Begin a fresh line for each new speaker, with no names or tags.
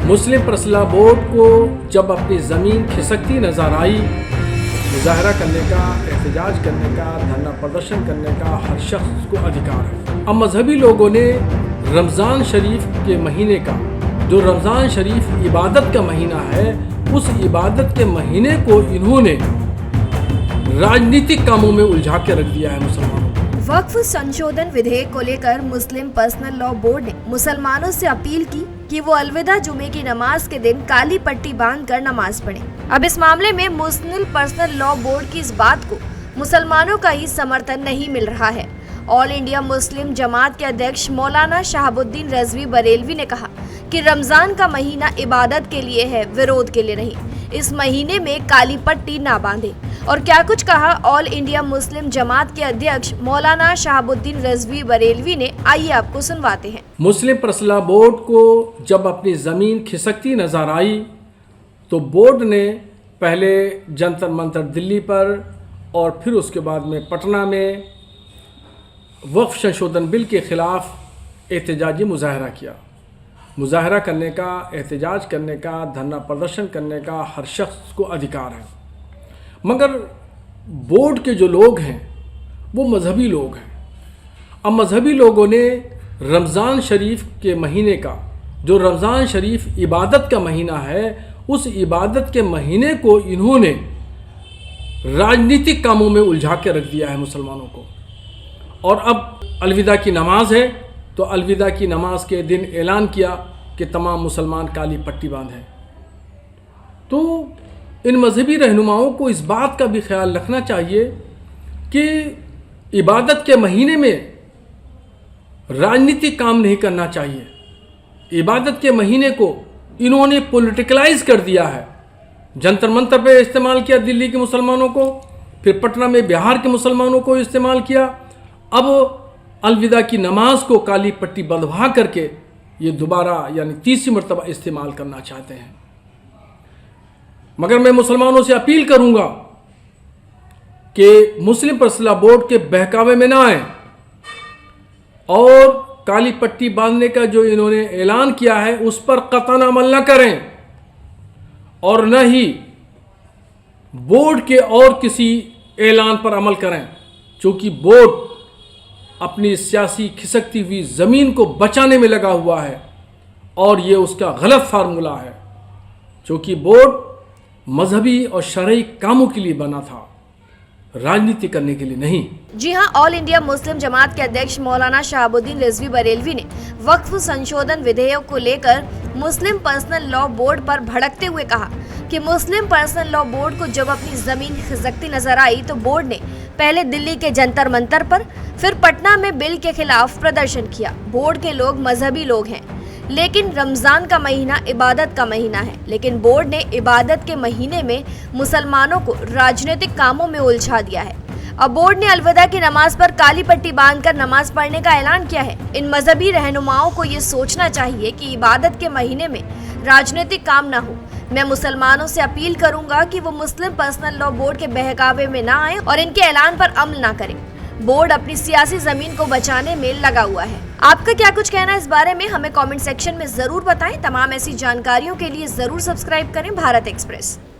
मुस्लिम personal board को जब अपनी ज़मीन खिसकती नज़र आई, मुजाहरा करने का, एहतजाज करने का, धरना प्रदर्शन करने का हर शख्स को अधिकार है। अब मजहबी लोगों ने रमज़ान शरीफ के महीने का, जो रमज़ान शरीफ इबादत का महीना है, उस इबादत के महीने को इन्होंने राजनीतिक कामों में उलझा के रख दिया है मुसलमानों।
वक्फ संशोधन विधेयक को लेकर मुस्लिम पर्सनल लॉ बोर्ड ने मुसलमानों से अपील की कि वो अलविदा जुमे की नमाज के दिन काली पट्टी बांधकर नमाज पढ़ें। अब इस मामले में मुस्लिम पर्सनल लॉ बोर्ड की इस बात को मुसलमानों का ही समर्थन नहीं मिल रहा है। ऑल इंडिया मुस्लिम जमात के अध्यक्ष मौलाना शहाबुद्दीन रजवी बरेलवी ने कहा कि रमजान का महीना इबादत के लिए है, विरोध के लिए नहीं। इस महीने में काली पट्टी ना बांधे। और क्या कुछ कहा ऑल इंडिया मुस्लिम जमात के अध्यक्ष मौलाना शहाबुद्दीन रजवी बरेलवी ने, आइए आपको सुनवाते हैं।
मुस्लिम पर्सनल बोर्ड को जब अपनी ज़मीन खिसकती नज़र आई तो बोर्ड ने पहले जंतर मंतर दिल्ली पर और फिर उसके बाद में पटना में वक्फ संशोधन बिल के ख़िलाफ़ एहतजाजी मुजाहरा किया। मुजाहरा करने का, एहतजाज करने का, धरना प्रदर्शन करने का हर शख्स को अधिकार है, मगर बोर्ड के जो लोग हैं वो मजहबी लोग हैं। अब मजहबी लोगों ने रमज़ान शरीफ के महीने का, जो रमज़ान शरीफ इबादत का महीना है, उस इबादत के महीने को इन्होंने राजनीतिक कामों में उलझा के रख दिया है मुसलमानों को। और अब अलविदा की नमाज है तो अलविदा की नमाज के दिन ऐलान किया कि तमाम मुसलमान काली पट्टी बांधें। तो इन मजहबी रहनुमाओं को इस बात का भी ख्याल रखना चाहिए कि इबादत के महीने में राजनीतिक काम नहीं करना चाहिए। इबादत के महीने को इन्होंने पॉलिटिकलाइज कर दिया है। जंतर मंतर पे इस्तेमाल किया दिल्ली के मुसलमानों को, फिर पटना में बिहार के मुसलमानों को इस्तेमाल किया। अब अलविदा की नमाज को काली पट्टी बंधवा करके ये दोबारा यानी तीसरी मरतबा इस्तेमाल करना चाहते हैं। मगर मैं मुसलमानों से अपील करूंगा कि मुस्लिम पर्सनल बोर्ड के बहकावे में ना आए और काली पट्टी बांधने का जो इन्होंने ऐलान किया है उस पर कतई अमल न करें और न ही बोर्ड के और किसी ऐलान पर अमल करें, क्योंकि बोर्ड अपनी सियासी खिसकती हुई ज़मीन को बचाने में लगा हुआ है और ये उसका गलत फार्मूला है, क्योंकि बोर्ड मजहबी और शरई कामों के लिए बना था, राजनीति करने के लिए नहीं।
जी हां, ऑल इंडिया मुस्लिम जमात के अध्यक्ष मौलाना शहाबुद्दीन रिजवी बरेलवी ने वक्फ संशोधन विधेयक को लेकर मुस्लिम पर्सनल लॉ बोर्ड पर भड़कते हुए कहा कि मुस्लिम पर्सनल लॉ बोर्ड को जब अपनी जमीन खिसकती नजर आई तो बोर्ड ने पहले दिल्ली के जंतर मंतर पर, फिर पटना में बिल के खिलाफ प्रदर्शन किया। बोर्ड के लोग मजहबी लोग हैं, लेकिन रमजान का महीना इबादत का महीना है। लेकिन बोर्ड ने इबादत के महीने में मुसलमानों को राजनीतिक कामों में उलझा दिया है। अब बोर्ड ने अलविदा की नमाज पर काली पट्टी बांधकर नमाज पढ़ने का ऐलान किया है। इन मजहबी रहनुमाओं को ये सोचना चाहिए कि इबादत के महीने में राजनीतिक काम ना हो। मैं मुसलमानों से अपील करूंगा कि वो मुस्लिम पर्सनल लॉ बोर्ड के बहकावे में ना आए और इनके ऐलान पर अमल ना करें। बोर्ड अपनी सियासी जमीन को बचाने में लगा हुआ है। आपका क्या कुछ कहना है इस बारे में, हमें कमेंट सेक्शन में जरूर बताएं। तमाम ऐसी जानकारियों के लिए जरूर सब्सक्राइब करें भारत एक्सप्रेस।